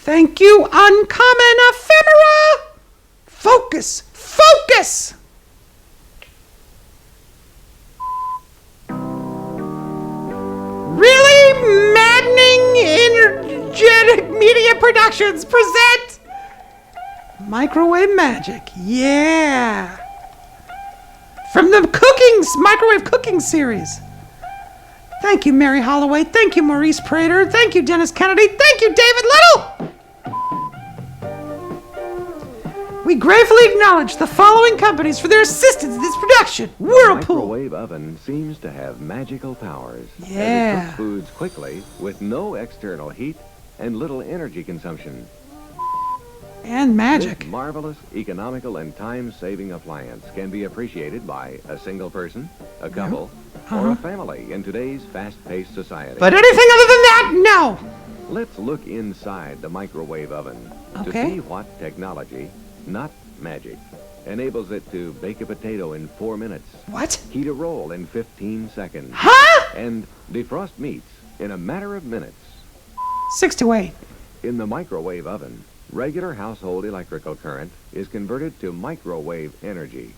Thank you, uncommon ephemera! Focus! Focus! Really maddening, energetic media productions present Microwave Magic. Yeah! From the microwave cooking series. Thank you, Mary Holloway. Thank you, Maurice Prater. Thank you, Dennis Kennedy. Thank you, David Little! We gratefully acknowledge the following companies for their assistance in this production. Whirlpool. The microwave oven seems to have magical powers. Yeah. As it cooks foods quickly with no external heat and little energy consumption. And magic. This marvelous, economical, and time-saving appliance can be appreciated by a single person, a couple, or a family in today's fast-paced society. But anything other than that, no. Let's look inside the microwave oven to see what technology, not magic, enables it to bake a potato in 4 minutes. What? Heat a roll in 15 seconds. Huh? And defrost meats in a matter of minutes. 6 to 8. In the microwave oven, regular household electrical current is converted to microwave energy.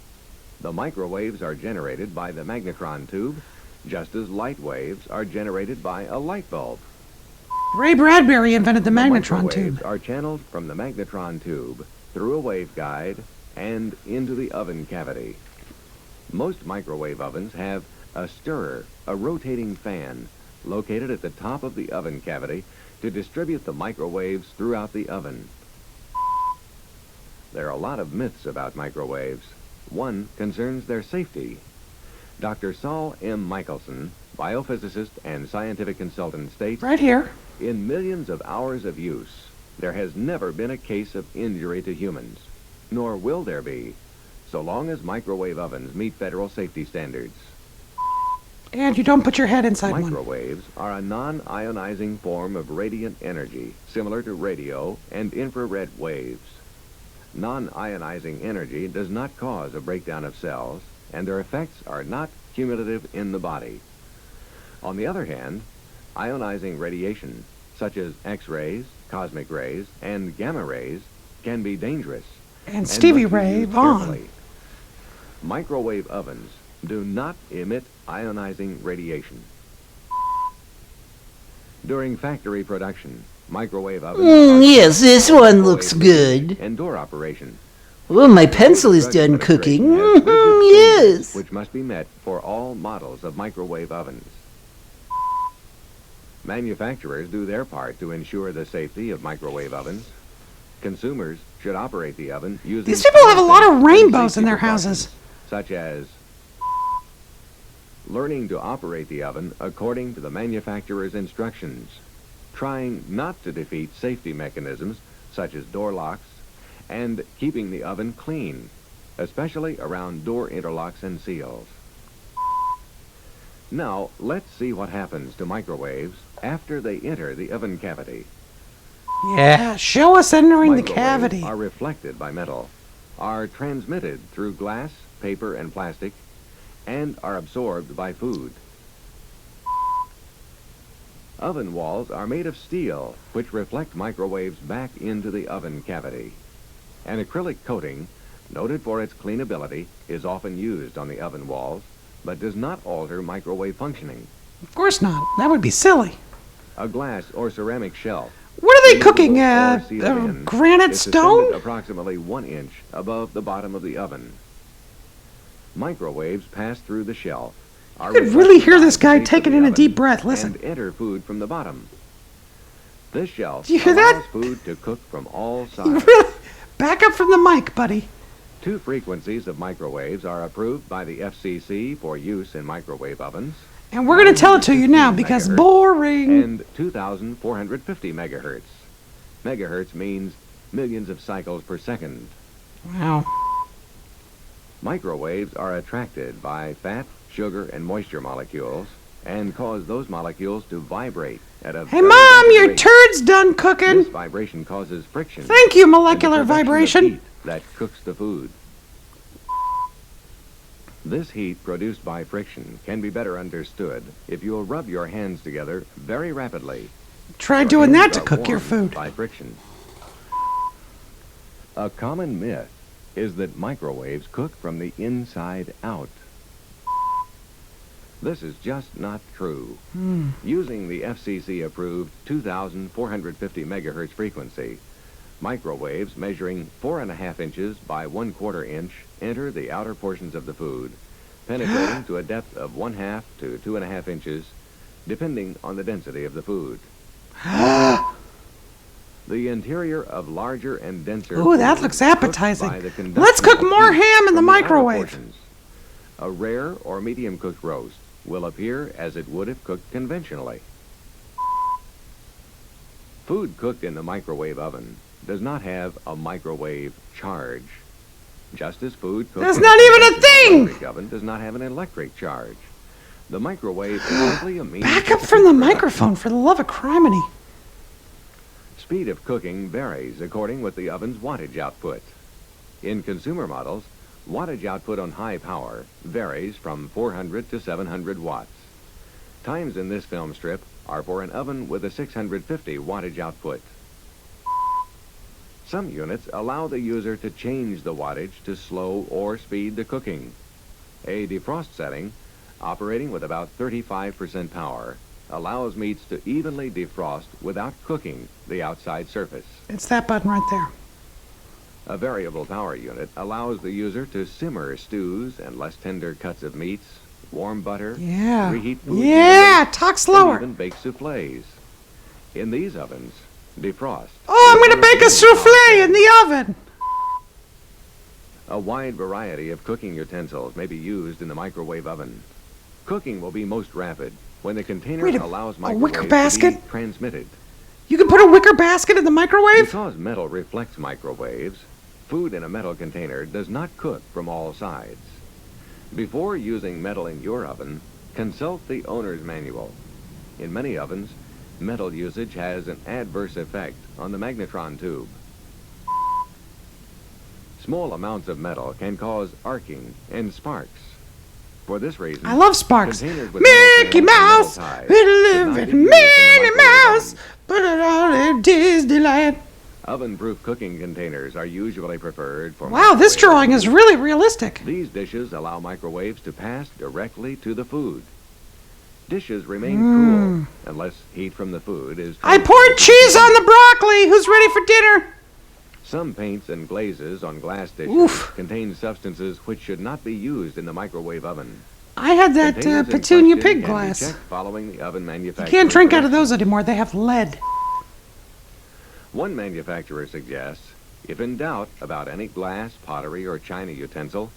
The microwaves are generated by the magnetron tube, just as light waves are generated by a light bulb. Ray Bradbury invented the magnetron Microwaves tube. are channeled from the magnetron tube through a waveguide and into the oven cavity. Most microwave ovens have a stirrer, a rotating fan, located at the top of the oven cavity to distribute the microwaves throughout the oven. There are a lot of myths about microwaves. One concerns their safety. Dr. Saul M. Michelson, biophysicist and scientific consultant, states, Right here. in millions of hours of use, there has never been a case of injury to humans, nor will there be, so long as microwave ovens meet federal safety standards. And you don't put your head inside one. Microwaves are a non-ionizing form of radiant energy, similar to radio and infrared waves. Non-ionizing energy does not cause a breakdown of cells, and their effects are not cumulative in the body. On the other hand, ionizing radiation, such as X-rays, cosmic rays, and gamma rays, can be dangerous. And Stevie must be Ray used Vaughan. carefully. Microwave ovens do not emit ionizing radiation. During factory production, microwave ovens Yes, this one looks good. and door operation. Oh, my pencil is done cooking. Has rigid Yes. standards which must be met for all models of microwave ovens. Manufacturers do their part to ensure the safety of microwave ovens. Consumers should operate the oven using... These people have a lot of common sense and rainbows safety in their precautions, houses. Such as learning to operate the oven according to the manufacturer's instructions, trying not to defeat safety mechanisms such as door locks, and keeping the oven clean, especially around door interlocks and seals. Now, let's see what happens to microwaves after they enter the oven cavity. Yeah, show us entering the Microwaves cavity. are reflected by metal, are transmitted through glass, paper, and plastic, and are absorbed by food. Oven walls are made of steel, which reflect microwaves back into the oven cavity. An acrylic coating, noted for its cleanability, is often used on the oven walls, but does not alter microwave functioning. Of course not. That would be silly. A glass or ceramic shelf, What are they cooking? or sealed in, Granite is suspended stone? approximately 1 inch above the bottom of the oven. Microwaves pass through the shelf. You could really hear this guy taking in a deep breath. Listen. And enter food from the bottom. This shelf Do you hear allows that? food to cook from all You sides. really back up from the mic, buddy. 2 frequencies of microwaves are approved by the FCC for use in microwave ovens. And we're going to tell it to you now because Megahertz boring. And 2,450 megahertz. Megahertz means millions of cycles per second. Wow. Microwaves are attracted by fat, sugar, and moisture molecules and cause those molecules to vibrate at a Hey, very Mom, rapid your rate. turd's done This cooking. vibration causes friction. Thank you, and the molecular production of vibration. heat that cooks the food. This heat produced by friction can be better understood if you'll rub your hands together very rapidly. Try Your doing that hands to are cook your warmed food. by friction. A common myth is that microwaves cook from the inside out. This is just not true. Using the FCC-approved 2,450 megahertz frequency, microwaves measuring 4.5 inches by 1/4 inch enter the outer portions of the food, penetrating to a depth of 1/2 to 2.5 inches, depending on the density of the food. The interior of larger and denser Ooh, that food looks is cooked appetizing. by the conduction Let's cook of more heat ham in the from outer microwave. portions. A rare or medium-cooked roast will appear as it would if cooked conventionally. Food cooked in the microwave oven does not have a microwave charge, just as food cooked That's in not even a conventional thing! electric oven does not have an electric charge. The microwave is simply a means Back of up from the heat production. microphone, for the love of criminy. Speed of cooking varies according with the oven's wattage output. In consumer models, wattage output on high power varies from 400 to 700 watts. Times in this film strip are for an oven with a 650 wattage output. Some units allow the user to change the wattage to slow or speed the cooking. A defrost setting, operating with about 35% power, allows meats to evenly defrost without cooking the outside surface. It's that button right there. A variable power unit allows the user to simmer stews and less tender cuts of meats, warm butter, Yeah. reheat food Yeah, evenly, talk and slower. even bake soufflés. In these ovens, defrost. Oh, I'm is going to one of bake the a main souffle in processes. the oven. A wide variety of cooking utensils may be used in the microwave oven. Cooking will be most rapid when the container Wait, allows a wicker microwaves to be basket? transmitted. You can put a wicker basket in the microwave? Because metal reflects microwaves, food in a metal container does not cook from all sides. Before using metal in your oven, consult the owner's manual. In many ovens, metal usage has an adverse effect on the magnetron tube. Small amounts of metal can cause arcing and sparks. For this reason, I love sparks. containers with metal Mickey cans and metal Mouse, ties we should live not in be used in the Minnie microwave Mouse, oven. put it all in Disneyland. Oven-proof cooking containers are usually preferred for Wow, this microwave drawing is ovens. really realistic. These dishes allow microwaves to pass directly to the food. Dishes remain cool unless heat from the food is I transferred poured to the cheese on container. the broccoli. Who's ready for dinner? Some paints and glazes on glass dishes Oof. contain substances which should not be used in the microwave oven. I had that Containers in petunia question pig can be glass. checked following the oven You manufacturer's can't drink out of directions. those anymore. They have lead. One manufacturer suggests, if in doubt about any glass, pottery, or china utensil,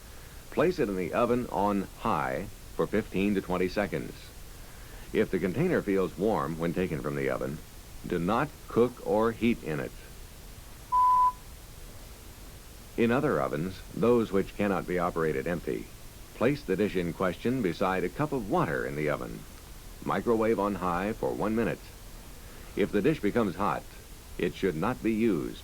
place it in the oven on high for 15 to 20 seconds. If the container feels warm when taken from the oven, do not cook or heat in it. In other ovens, those which cannot be operated empty, place the dish in question beside a cup of water in the oven. Microwave on high for 1 minute. If the dish becomes hot, it should not be used.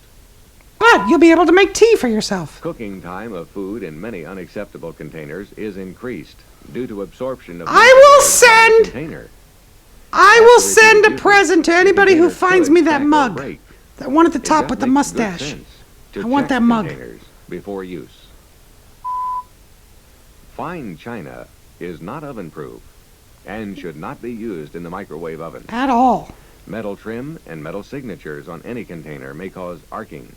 But you'll be able to make tea for yourself. Cooking time of food in many unacceptable containers is increased due to absorption of I moisture will by the send- container. I will After send a repeated present to usage, the anybody who container finds could me that crack or mug. break. That one at the It top just with the makes good mustache. sense to I want check that mug. containers before use. Fine china is not oven-proof and should not be used in the microwave oven. At all. Metal trim and metal signatures on any container may cause arcing.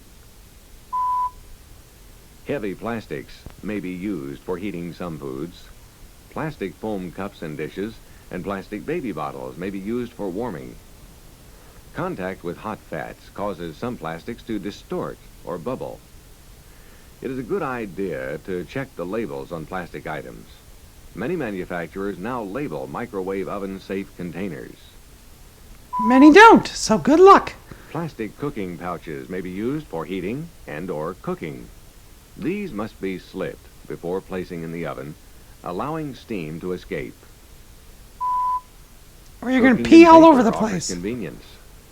Heavy plastics may be used for heating some foods. Plastic foam cups and dishes and plastic baby bottles may be used for warming. Contact with hot fats causes some plastics to distort or bubble. It is a good idea to check the labels on plastic items. Many manufacturers now label microwave oven-safe containers. Many don't, so good luck. Plastic cooking pouches may be used for heating and/or cooking. These must be slit before placing in the oven, allowing steam to escape. Or you're going to Cooking pee in all paper over the offers place. Convenience.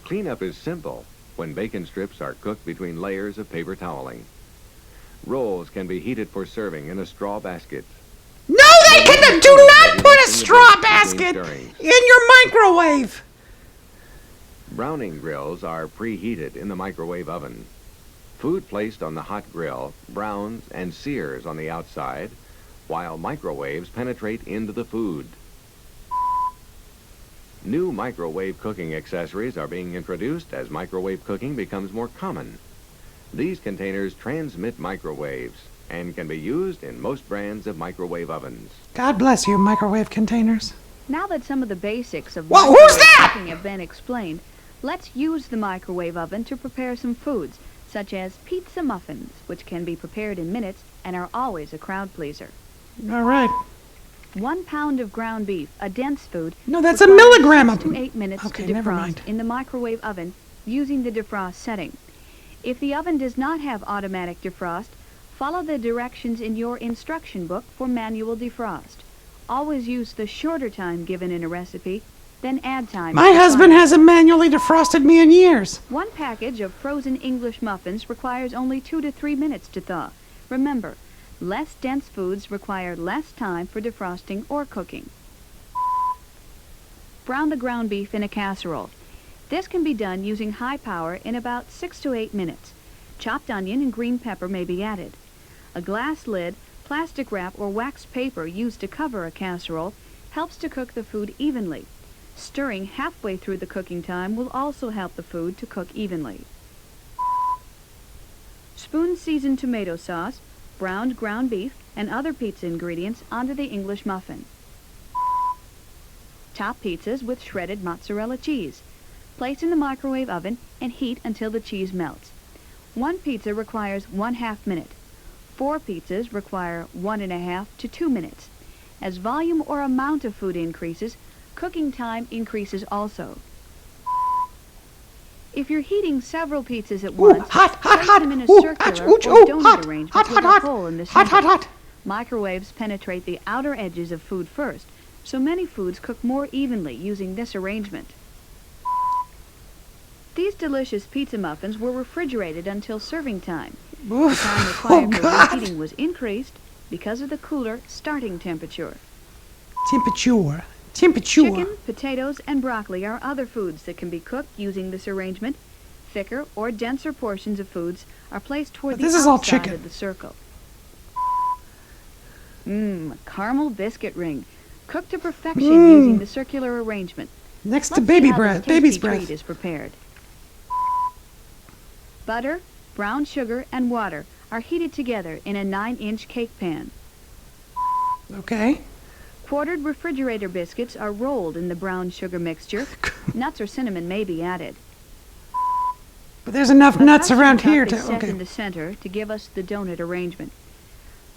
Cleanup is simple when bacon strips are cooked between layers of paper toweling. Rolls can be heated for serving in a straw basket. No, they can do not put a straw basket in your microwave. Browning grills are preheated in the microwave oven. Food placed on the hot grill browns and sears on the outside, while microwaves penetrate into the food. New microwave cooking accessories are being introduced as microwave cooking becomes more common. These containers transmit microwaves and can be used in most brands of microwave ovens. God bless you, microwave containers. Now that some of the basics of Whoa, who's microwave that? cooking have been explained, let's use the microwave oven to prepare some foods, such as pizza muffins, which can be prepared in minutes and are always a crowd pleaser. All right. 1 pound of ground beef, a dense food, No, that's a requires milligram 6 of... to 8 minutes Okay, to never defrost mind. in the microwave oven using the defrost setting. If the oven does not have automatic defrost, follow the directions in your instruction book for manual defrost. Always use the shorter time given in a recipe, then add time. My if husband required. hasn't manually defrosted me in years. 1 package of frozen English muffins requires only 2 to 3 minutes to thaw. Remember, less dense foods require less time for defrosting or cooking. Brown the ground beef in a casserole. This can be done using high power in about 6 to 8 minutes. Chopped onion and green pepper may be added. A glass lid, plastic wrap, or wax paper used to cover a casserole helps to cook the food evenly. Stirring halfway through the cooking time will also help the food to cook evenly. Spoon-seasoned tomato sauce, browned ground beef, and other pizza ingredients onto the English muffin. Top pizzas with shredded mozzarella cheese. Place in the microwave oven and heat until the cheese melts. 1 pizza requires 1/2 minute. 4 pizzas require 1.5 to 2 minutes. As volume or amount of food increases, cooking time increases also. If you're heating several pizzas at once, place them in a circular or donut arrangement with a hole in the center. Microwaves penetrate the outer edges of food first, so many foods cook more evenly using this arrangement. These delicious pizza muffins were refrigerated until serving time. The time required for reheating was increased because of the cooler starting temperature. Temperature. Chicken, potatoes, and broccoli are other foods that can be cooked using this arrangement. Thicker or denser portions of foods are placed toward the This is all outside chicken. of the circle. Caramel biscuit ring. Cooked to perfection using the circular arrangement. Next to Let's baby see how breath, this baby's tasty breath. treat is prepared. Butter, brown sugar, and water are heated together in a 9-inch cake pan. Okay. Quartered refrigerator biscuits are rolled in the brown sugar mixture. Nuts or cinnamon may be added. But there's enough The nuts custard around cup here is to... set Okay. in the center to give us the donut arrangement.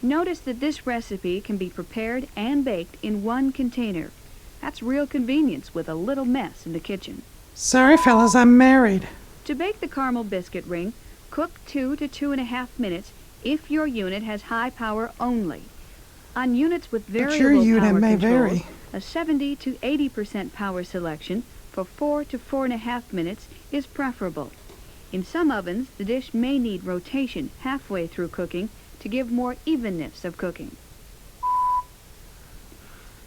Notice that this recipe can be prepared and baked in one container. That's real convenience with a little mess in the kitchen. Sorry, fellas, I'm married. To bake the caramel biscuit ring, cook 2 to 2.5 minutes if your unit has high power only. On units with your variable unit power may controls, vary. a 70 to 80% power selection for 4 to 4.5 minutes is preferable. In some ovens, the dish may need rotation halfway through cooking to give more evenness of cooking.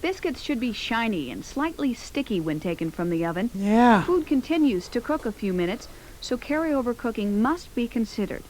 Biscuits should be shiny and slightly sticky when taken from the oven. Yeah. Food continues to cook a few minutes, so carryover cooking must be considered.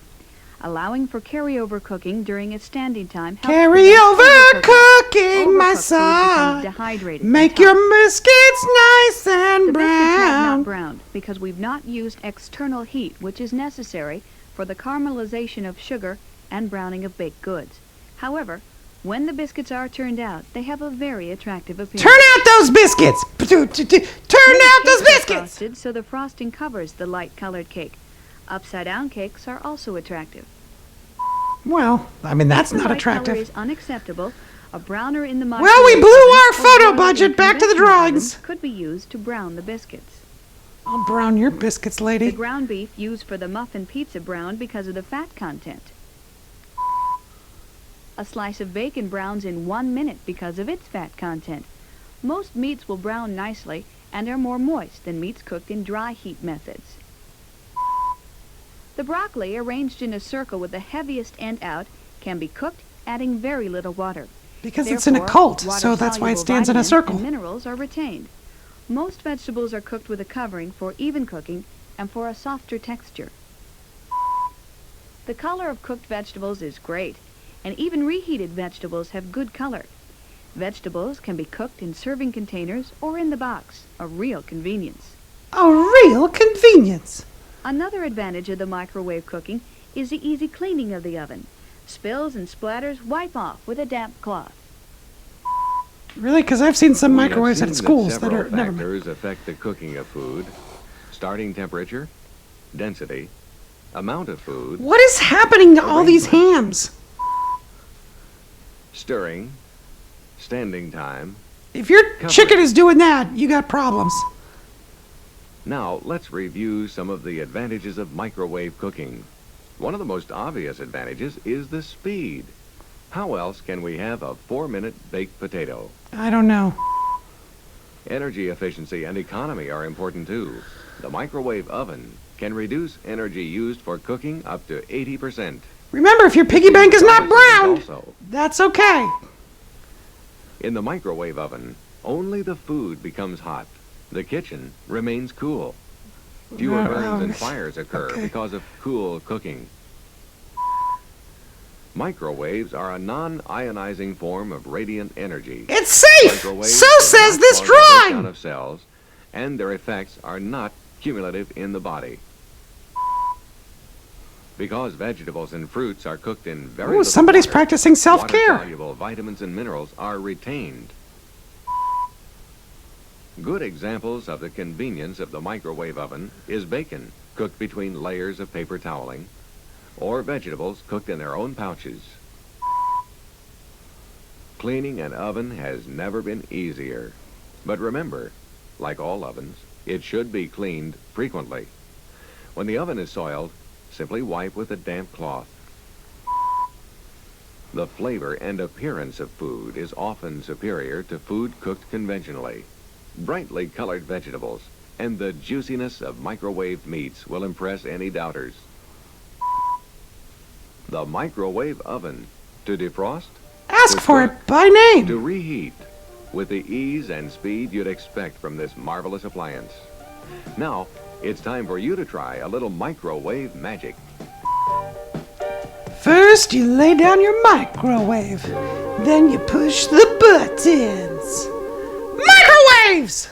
Allowing for carryover cooking during its standing time helps Carryover prevent cooking, my Overcooked food son. becomes dehydrated and Make tough. your biscuits nice and The biscuits have not brown. browned because we've not used external heat, which is necessary for the caramelization of sugar and browning of baked goods. However, when the biscuits are turned out, they have a very attractive appearance. Turn out those biscuits. Turn out those Cakes are biscuits. frosted so the frosting covers the light-colored cake. Upside-down cakes are also attractive. Well, I mean, that's If the not white color attractive. is unacceptable. A browner in the Well, we microwave blew oven our or photo broiler in budget. Back to the conventional drawings. ovens could be used to brown the biscuits. I'll brown your biscuits, The lady. ground beef used for the muffin pizza browned because of the fat content. A slice of bacon browns in 1 minute because of its fat content. Most meats will brown nicely and are more moist than meats cooked in dry heat methods. The broccoli, arranged in a circle with the heaviest end out, can be cooked, adding very little water. Because it's in a Therefore, cult, so that's why it water-soluble stands in a vitamins circle. and minerals are retained. Most vegetables are cooked with a covering for even cooking and for a softer texture. The color of cooked vegetables is great, and even reheated vegetables have good color. Vegetables can be cooked in serving containers or in the box, a real convenience. A real convenience. Another advantage of the microwave cooking is the easy cleaning of the oven. Spills and splatters wipe off with a damp cloth. Really? Because I've seen some We have microwaves seen at schools that several are... Never mind. factors affect the cooking of food. Starting temperature, density, amount of food, What is happening to all these hams? stirring, standing time. If your Cover chicken it. is doing that, you got problems. Now, let's review some of the advantages of microwave cooking. One of the most obvious advantages is the speed. How else can we have a 4-minute baked potato? I don't know. Energy efficiency and economy are important too. The microwave oven can reduce energy used for cooking up to 80%. Remember, if your piggy bank is not brown, Also, that's okay. in the microwave oven, only the food becomes hot. The kitchen remains cool. Fewer burns and fires occur okay. because of cool cooking. Microwaves are a non-ionizing form of radiant energy. It's safe! Microwaves So do says not this cause the breakdown drawing! of cells, and their effects are not cumulative in the body. Because vegetables and fruits are cooked in very Ooh, little somebody's water, practicing self-care. water-soluble vitamins and minerals are retained. Good examples of the convenience of the microwave oven is bacon, cooked between layers of paper toweling, or vegetables cooked in their own pouches. Cleaning an oven has never been easier. But remember, like all ovens, it should be cleaned frequently. When the oven is soiled, simply wipe with a damp cloth. The flavor and appearance of food is often superior to food cooked conventionally. Brightly colored vegetables and the juiciness of microwave meats will impress any doubters. The microwave oven. To defrost, Ask to for cook, it by name. to reheat, with the ease and speed you'd expect from this marvelous appliance. Now, it's time for you to try a little microwave magic. First, you lay down your microwave. Then you push the buttons. Microwaves!